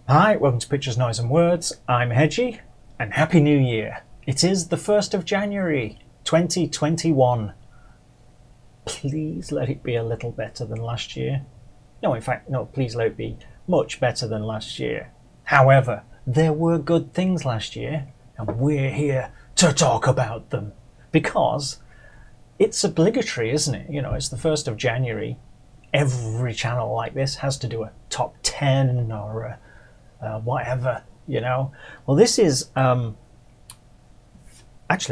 Hi, welcome to Pictures, Noise and Words. I'm Hedgy, and Happy New Year. It is the 1st of January, 2021. Please let it be a little better than last year. No, in fact, no, please let it be much better than last year. However, there were good things last year, and we're here to talk about them. Because it's obligatory, isn't it? You know, it's the 1st of January. Every channel like this has to do a top 10 or whatever, you know. Well, this is, actually,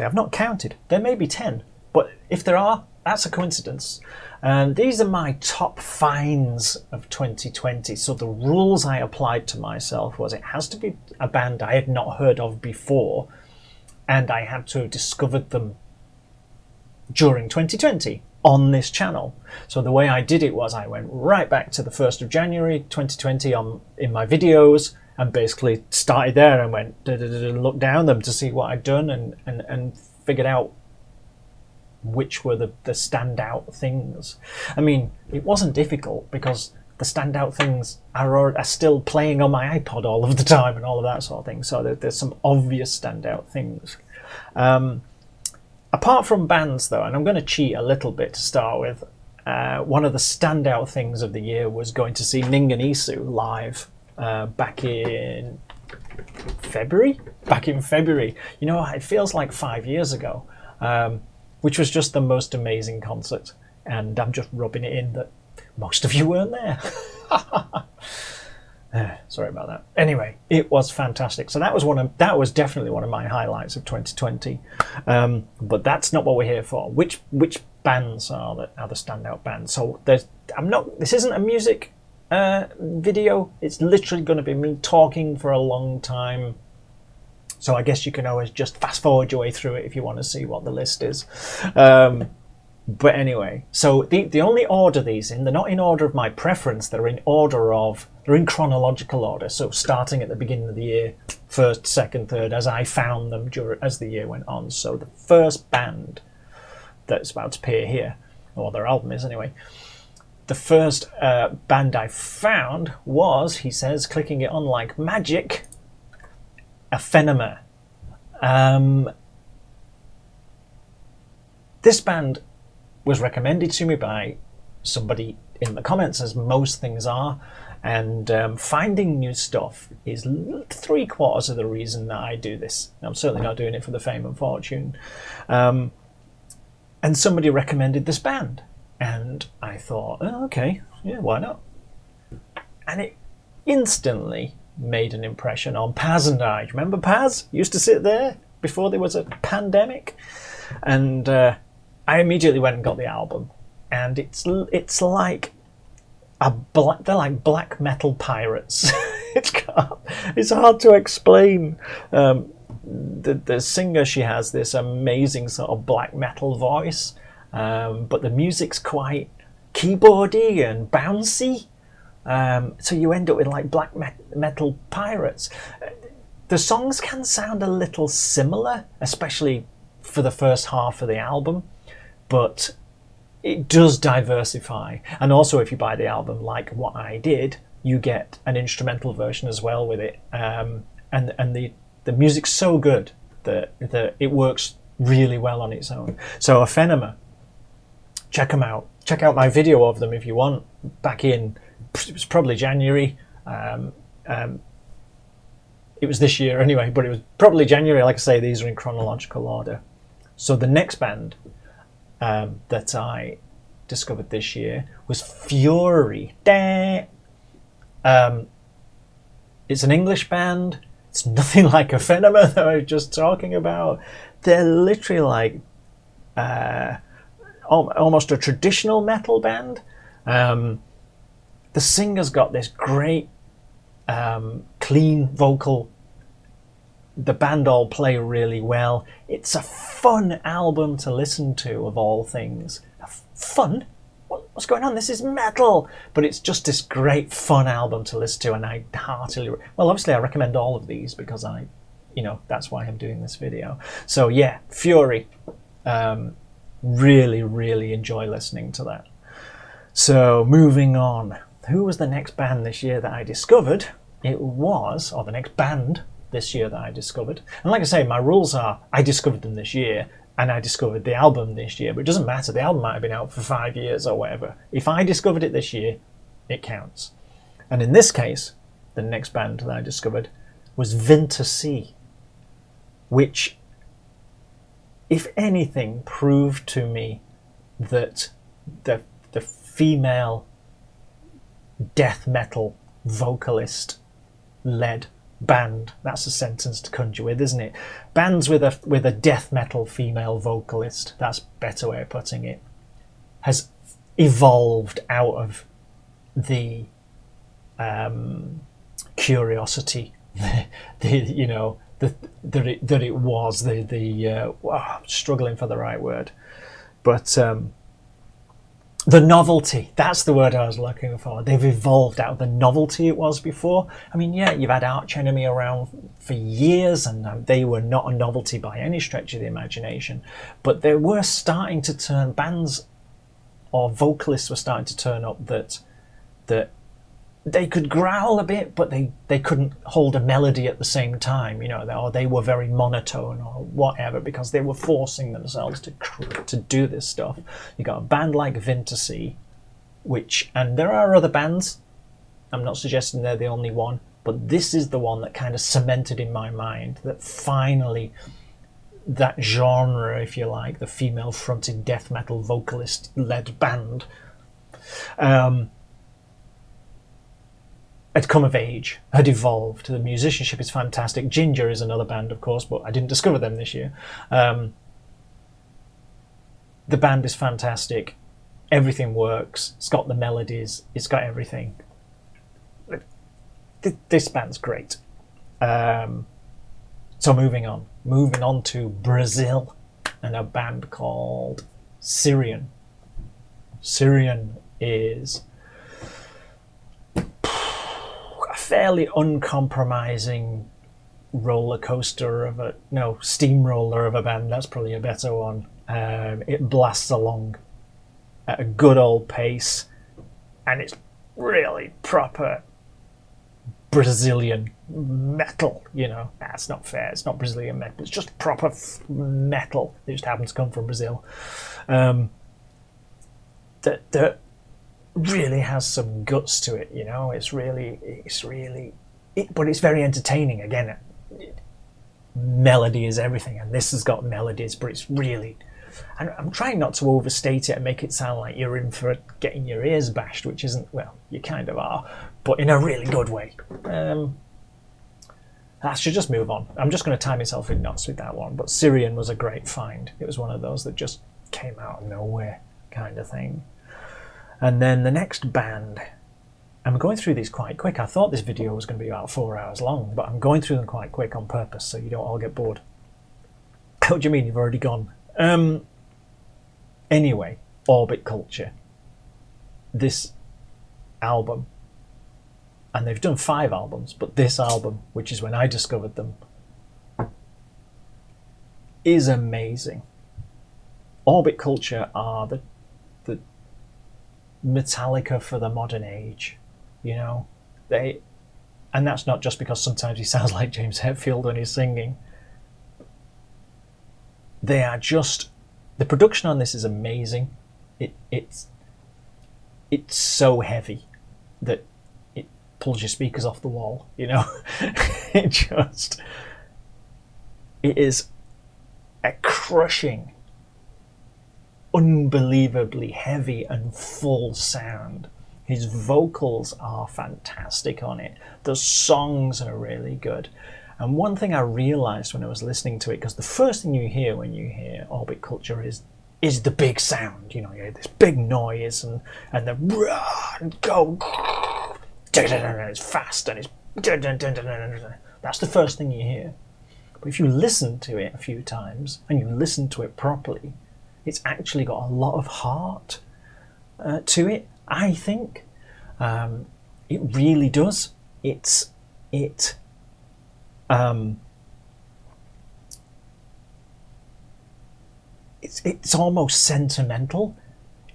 I've not counted. There may be 10, but if there are, that's a coincidence. These are my top finds of 2020. So the rules I applied to myself was it has to be a band I had not heard of before, and I had to have discovered them during 2020 on this channel. So the way I did it was I went right back to the 1st of January 2020 in my videos and basically started there and went look down them to see what I'd done and figured out which were the standout things. I mean, it wasn't difficult because the standout things are still playing on my iPod all of the time and all of that sort of thing. So there's some obvious standout things. Apart from bands, though, and I'm going to cheat a little bit to start with, one of the standout things of the year was going to see Ninganisu live back in February. You know, it feels like 5 years ago, which was just the most amazing concert. And I'm just rubbing it in that most of you weren't there. Sorry about that. Anyway, it was fantastic. So that was definitely one of my highlights of 2020. But that's not what we're here for. Which bands are the standout bands? So this isn't a music video. It's literally going to be me talking for a long time. So I guess you can always just fast forward your way through it if you want to see what the list is. But anyway, so the only order these in, they're not in order of my preference, they're in chronological order. So starting at the beginning of the year, first, second, third, as I found them as the year went on. So the first band that's about to appear here, or their album is anyway, the first band I found was, he says, clicking it on like magic, Afenima. This band was recommended to me by somebody in the comments, as most things are, and finding new stuff is 3/4 of the reason that I do this. I'm certainly not doing it for the fame and fortune. And somebody recommended this band, and I thought, oh, okay, yeah, why not? And it instantly made an impression on Paz and I. Remember Paz? Used to sit there before there was a pandemic, and I immediately went and got the album, and it's like they're like black metal pirates. It's hard to explain. The singer, she has this amazing sort of black metal voice, but the music's quite keyboardy and bouncy. So you end up with like black metal pirates. The songs can sound a little similar, especially for the first half of the album, but it does diversify. And also, if you buy the album like what I did, you get an instrumental version as well with it. And the music's so good that it works really well on its own. So Afenima, check them out. Check out my video of them if you want. Back in, it was probably January. It was this year anyway, but it was probably January. Like I say, these are in chronological order. So the next band that I discovered this year was Fury. It's an English band. It's nothing like Afenima that I was just talking about. They're literally like almost a traditional metal band. The singer's got this great clean vocal. The band all play really well. It's a fun album to listen to, of all things. Fun? What's going on? This is metal! But it's just this great fun album to listen to, and I heartily... Well, obviously I recommend all of these because that's why I'm doing this video. So yeah, Fury. Really, really enjoy listening to that. So moving on. Who was the next band this year that I discovered? it was, or the next band this year that I discovered. And like I say, my rules are I discovered them this year and I discovered the album this year, but it doesn't matter. The album might have been out for 5 years or whatever. If I discovered it this year, it counts. And in this case, the next band that I discovered was Vinta C, which, if anything, proved to me that the female death metal vocalist led band, that's a sentence to conjure with, isn't it? Bands with a death metal female vocalist, that's a better way of putting it, has evolved out of the curiosity, that it was struggling for the right word, but the novelty, that's the word I was looking for. They've evolved out of the novelty it was before. I mean, yeah, you've had Arch Enemy around for years, and they were not a novelty by any stretch of the imagination, but they were starting to turn, bands or vocalists were starting to turn up that they could growl a bit, but they couldn't hold a melody at the same time, or they were very monotone or whatever, because they were forcing themselves to do this stuff. You got a band like Vinta C, and there are other bands, I'm not suggesting they're the only one, but this is the one that kind of cemented in my mind that finally that genre, if you like, the female fronted death metal vocalist led band, had come of age, had evolved. The musicianship is fantastic. Ginger is another band, of course, but I didn't discover them this year. The band is fantastic. Everything works. It's got the melodies. It's got everything. This band's great. So moving on to Brazil and a band called Syrian. Syrian is fairly uncompromising steamroller of a band. That's probably a better one. It blasts along at a good old pace, and it's really proper Brazilian metal. That's not fair. It's not Brazilian metal. It's just proper metal. It just happens to come from Brazil. That really has some guts to it, but it's very entertaining. Again, melody is everything, and this has got melodies, but it's really, and I'm trying not to overstate it and make it sound like you're in for getting your ears bashed, which isn't, well, you kind of are, but in a really good way. I should just move on. I'm just going to tie myself in knots with that one, but Syrian was a great find. It was one of those that just came out of nowhere kind of thing. And then the next band, I'm going through these quite quick. I thought this video was going to be about 4 hours long, but I'm going through them quite quick on purpose so you don't all get bored. What do you mean you've already gone? Anyway, Orbit Culture. This album, and they've done 5 albums, but this album, which is when I discovered them, is amazing. Orbit Culture are the Metallica for the modern age, and that's not just because sometimes he sounds like James Hetfield when he's singing. They are just, the production on this is amazing. It's so heavy that it pulls your speakers off the wall, it is a crushing, unbelievably heavy and full sound. His vocals are fantastic on it. The songs are really good. And one thing I realized when I was listening to it, because the first thing you hear when you hear Orbit Culture is the big sound. You hear this big noise and the and go, and it's fast and it's, that's the first thing you hear. But if you listen to it a few times and you listen to it properly, it's actually got a lot of heart to it, I think. It really does. It's almost sentimental.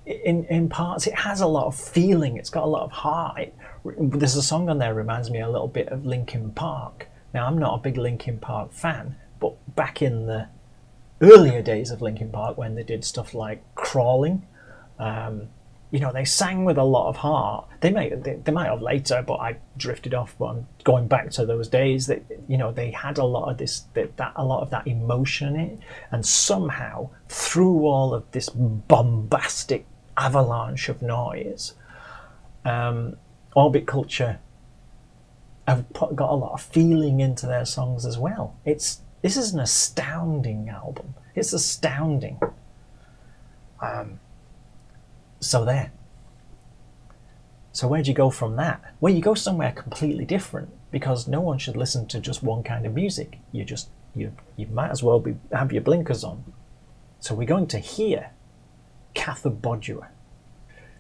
in parts it has a lot of feeling. It's got a lot of heart. There's a song on there reminds me a little bit of Linkin Park. Now, I'm not a big Linkin Park fan, but back in the earlier days of Linkin Park, when they did stuff like Crawling, they sang with a lot of heart. They might have later, but I drifted off. But I'm going back to those days that they had a lot of a lot of that emotion in it, and somehow through all of this bombastic avalanche of noise, Orbit Culture have got a lot of feeling into their songs as well. This is an astounding album. It's astounding. So where do you go from that? Well, you go somewhere completely different, because no one should listen to just one kind of music. You might as well have your blinkers on. So we're going to hear Cathode Body,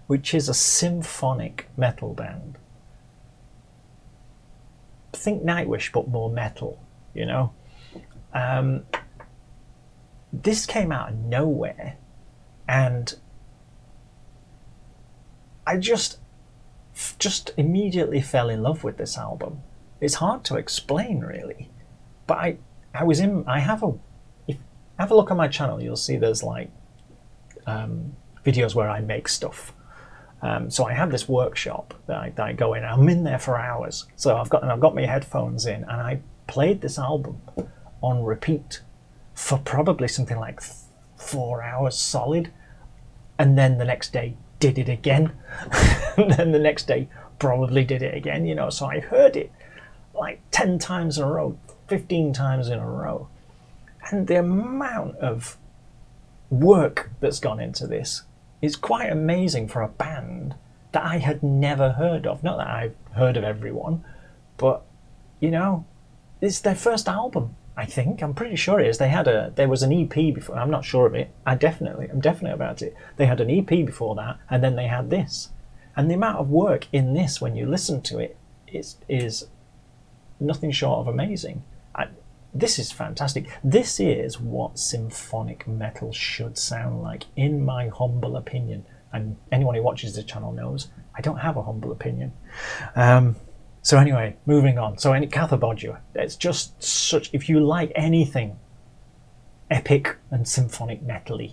which is a symphonic metal band. Think Nightwish, but more metal, This came out of nowhere, and I just immediately fell in love with this album. It's hard to explain, really, but I have a look on my channel. You'll see there's like videos where I make stuff. So I have this workshop that I go in. I'm in there for hours. So I've got my headphones in, and I played this album on repeat for probably something like 4 hours solid, and then the next day did it again, and then the next day probably did it again. So I heard it like 10 times in a row, 15 times in a row, and the amount of work that's gone into this is quite amazing for a band that I had never heard of. Not that I've heard of everyone, but it's their first album. I think, I'm pretty sure it is. There was an EP before. I'm not sure of it. I'm definitely about it. They had an EP before that, and then they had this. And the amount of work in this, when you listen to it, is nothing short of amazing. This is fantastic. This is what symphonic metal should sound like, in my humble opinion. And anyone who watches the channel knows I don't have a humble opinion. So anyway, moving on. So Cathode Body, it's just such, if you like anything epic and symphonic metal-y,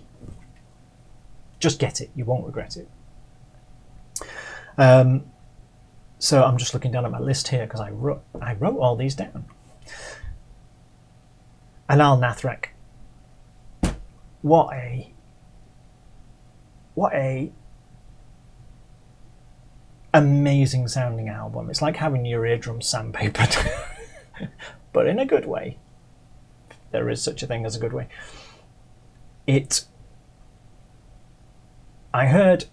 just get it. You won't regret it. So I'm just looking down at my list here, because I wrote all these down. And Alnathrik. What a amazing sounding album. It's like having your eardrums sandpapered, but in a good way. There is such a thing as a good way. I heard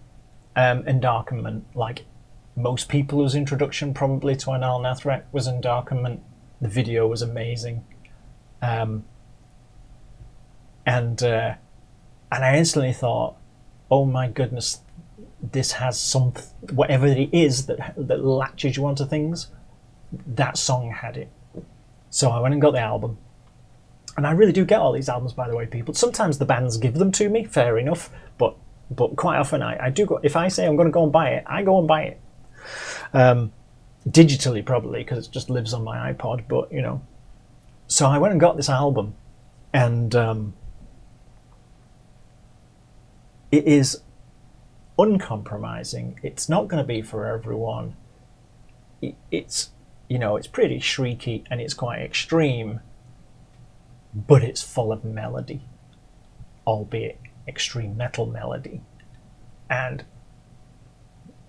Endarkenment, like most people's introduction probably to an Alnathrik was Endarkenment. The video was amazing, and I instantly thought, oh my goodness, this has whatever it is that latches you onto things. That song had it. So I went and got the album, and I really do get all these albums, by the way, people. Sometimes the bands give them to me, fair enough, but quite often I do go. If I say I'm going to go and buy it, I go and buy it, digitally probably, because it just lives on my iPod. But so I went and got this album, and it is uncompromising. It's not going to be for everyone. It's pretty shrieky and it's quite extreme, but it's full of melody, albeit extreme metal melody. And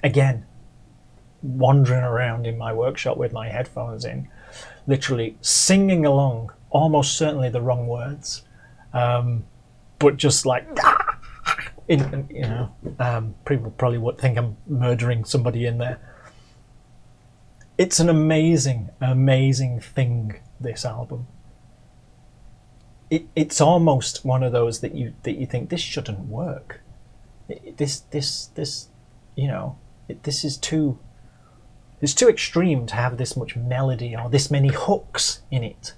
again, wandering around in my workshop with my headphones in, literally singing along, almost certainly the wrong words, but just like people probably would think I'm murdering somebody in there. It's an amazing, amazing thing, this album. It's almost one of those that you think this shouldn't work. This is too extreme to have this much melody or this many hooks in it,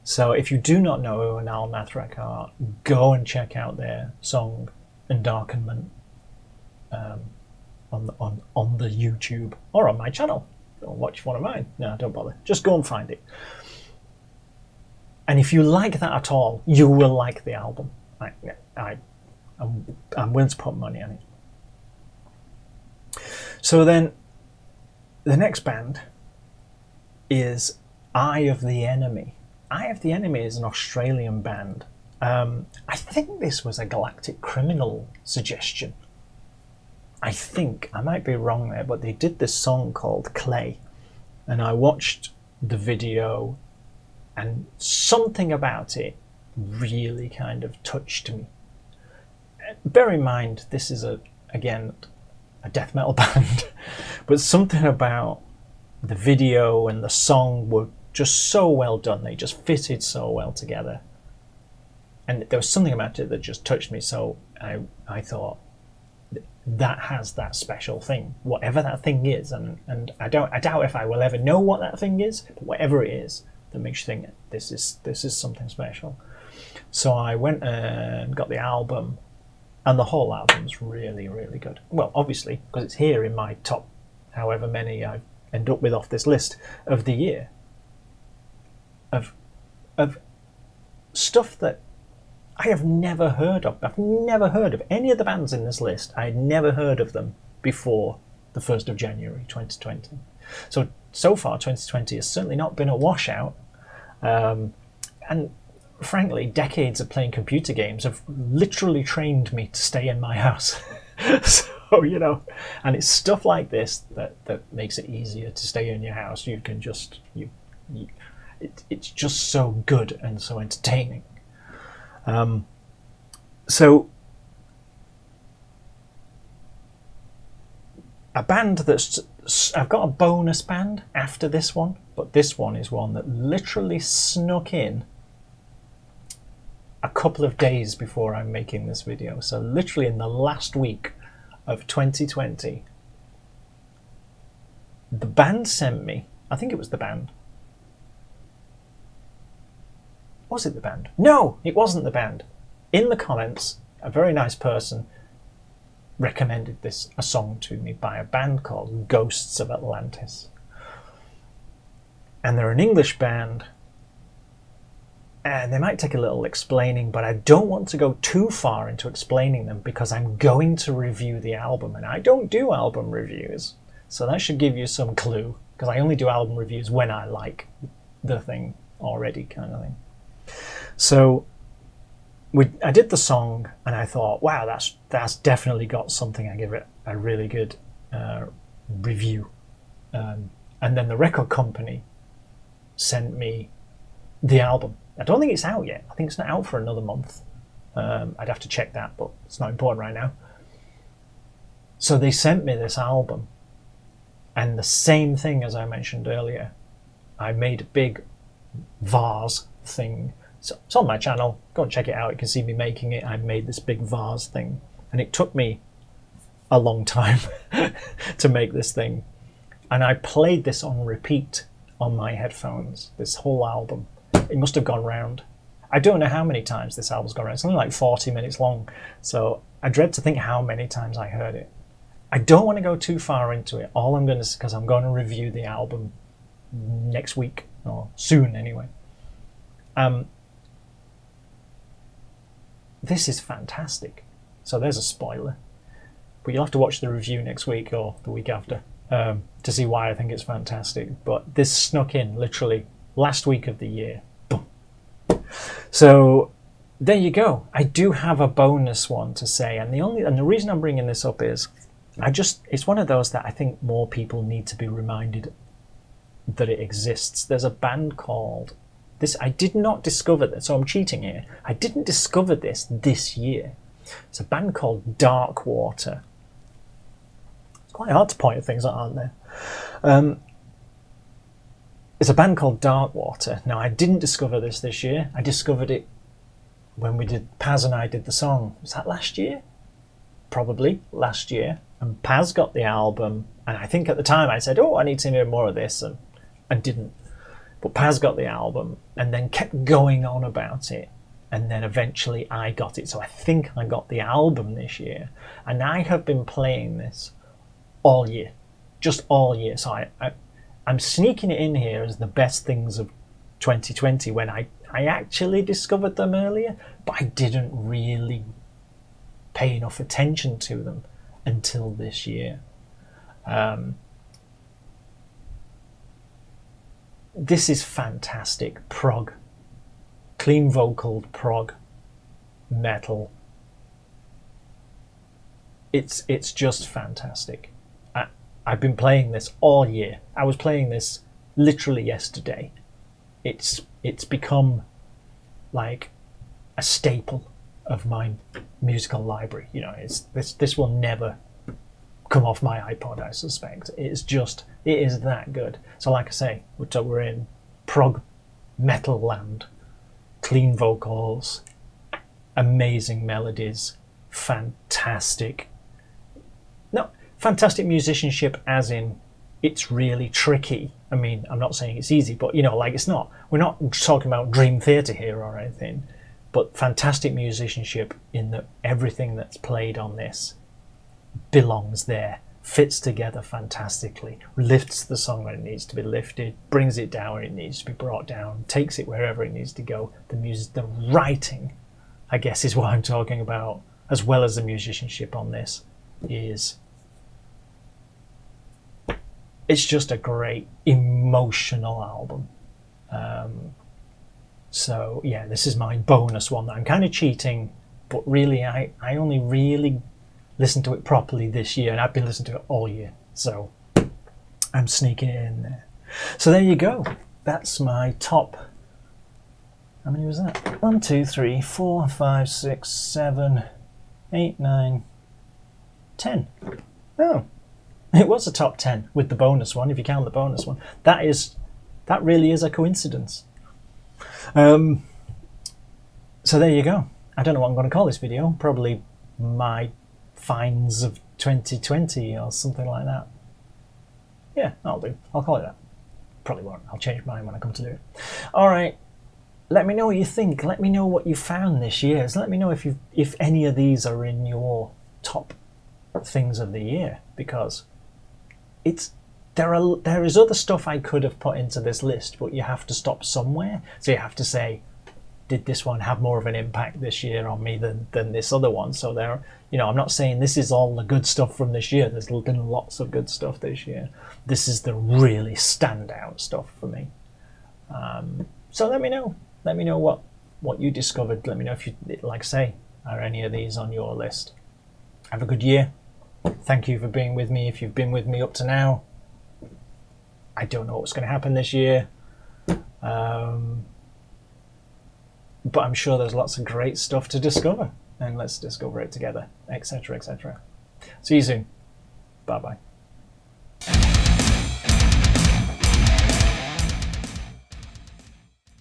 So if you do not know who an Alnathrik are, go and check out their song Darkenment on the YouTube or on my channel. Or watch one of mine. No, don't bother. Just go and find it. And if you like that at all, you will like the album. I'm willing to put money on it. So then, the next band is Eye of the Enemy. Eye of the Enemy is an Australian band. I think this was a Galactic Criminal suggestion. I think, I might be wrong there, but they did this song called Clay. And I watched the video and something about it really kind of touched me. Bear in mind, this is again a death metal band, but something about the video and the song were just so well done. They just fitted so well together. And there was something about it that just touched me. So I thought, that has that special thing, whatever that thing is. And I doubt if I will ever know what that thing is, but whatever it is that makes you think this is something special. So I went and got the album, and the whole album's really, really good. Well, obviously, because it's here in my top however many I end up with off this list of the year. Of stuff that I have never heard of. I've never heard of any of the bands in this list. I had never heard of them before the 1st of January 2020. So far, 2020 has certainly not been a washout. And frankly, decades of playing computer games have literally trained me to stay in my house. So, you know, and it's stuff like this that makes it easier to stay in your house. You can just, it's just so good and so entertaining. So a band I've got a bonus band after this one, but this one is one that literally snuck in a couple of days before I'm making this video. So literally in the last week of 2020, the band sent me, I think it was the band. Was it the band? No, it wasn't the band. In the comments, a very nice person recommended a song to me by a band called Ghosts of Atlantis. And they're an English band, and they might take a little explaining, but I don't want to go too far into explaining them because I'm going to review the album, and I don't do album reviews. So that should give you some clue, because I only do album reviews when I like the thing already, kind of thing. So I did the song and I thought, wow, that's definitely got something. I give it a really good review. And then the record company sent me the album. I don't think it's out yet. I think it's not out for another month. I'd have to check that, but it's not important right now. So they sent me this album, and the same thing as I mentioned earlier. I made a big vase thing. So it's on my channel. Go and check it out. You can see me making it. I made this big vase thing, and it took me a long time to make this thing. And I played this on repeat on my headphones, this whole album. It must have gone round. I don't know how many times this album's gone round. It's only like 40 minutes long. So I dread to think how many times I heard it. I don't want to go too far into it. All I'm going to, because I'm going to review the album next week, or soon anyway. This is fantastic. So there's a spoiler. But you'll have to watch the review next week or the week after to see why I think it's fantastic. But this snuck in literally last week of the year. Boom. So there you go. I do have a bonus one to say, and the reason I'm bringing this up is it's one of those that I think more people need to be reminded that it exists. There's a band called this. I did not discover this, so I'm cheating here. I didn't discover this year. It's a band called Dark Water. It's quite hard to point at things that aren't there. It's a band called Dark Water. Now, I didn't discover this year. I discovered it when Paz and I did the song. Was that last year? Probably last year. And Paz got the album, and I think at the time I said, I need to hear more of this, and didn't. But Paz got the album and then kept going on about it. and then eventually I got it. So I think I got the album this year, and I have been playing this all year, just all year. So I'm sneaking it in here as the best things of 2020 when I actually discovered them earlier, but I didn't really pay enough attention to them until this year. This is fantastic prog, clean vocaled prog metal. It's just fantastic. I've been playing this all year. I was playing this literally yesterday. It's become like a staple of my musical library. You know, this will never come off my iPod, I suspect. It is that good. So like I say, we're in prog metal land, clean vocals, amazing melodies, fantastic musicianship, as in it's really tricky. I mean, I'm not saying it's easy, but you know, like we're not talking about Dream Theater here or anything, but fantastic musicianship in that everything that's played on this belongs there, fits together fantastically, lifts the song when it needs to be lifted, brings it down when it needs to be brought down, takes it wherever it needs to go. The music, the writing, I guess, is what I'm talking about, as well as the musicianship on this, it's just a great emotional album. So yeah, this is my bonus one that I'm kind of cheating, but really I only really listened to it properly this year, and I've been listening to it all year, so I'm sneaking it in there. So there you go. That's my top. How many was that? 1, 2, 3, 4, 5, 6, 7, 8, 9, 10. Oh, it was a top 10 with the bonus one, if you count the bonus one. That really is a coincidence. So there you go. I don't know what I'm going to call this video. Probably my finds of 2020 or something like that. Yeah, I'll do. I'll call it that. Probably won't. I'll change mine when I come to do it. All right. Let me know what you think. Let me know what you found this year. So let me know if any of these are in your top things of the year, because there is other stuff I could have put into this list, but you have to stop somewhere. So you have to say, did this one have more of an impact this year on me than this other one? So there, you know, I'm not saying this is all the good stuff from this year. There's been lots of good stuff this year. This is the really standout stuff for me. So let me know. Let me know what you discovered. Let me know if you, like I say, are any of these on your list. Have a good year. Thank you for being with me. If you've been with me up to now, I don't know what's going to happen this year. But I'm sure there's lots of great stuff to discover, and let's discover it together, etc., etc. See you soon. Bye-bye.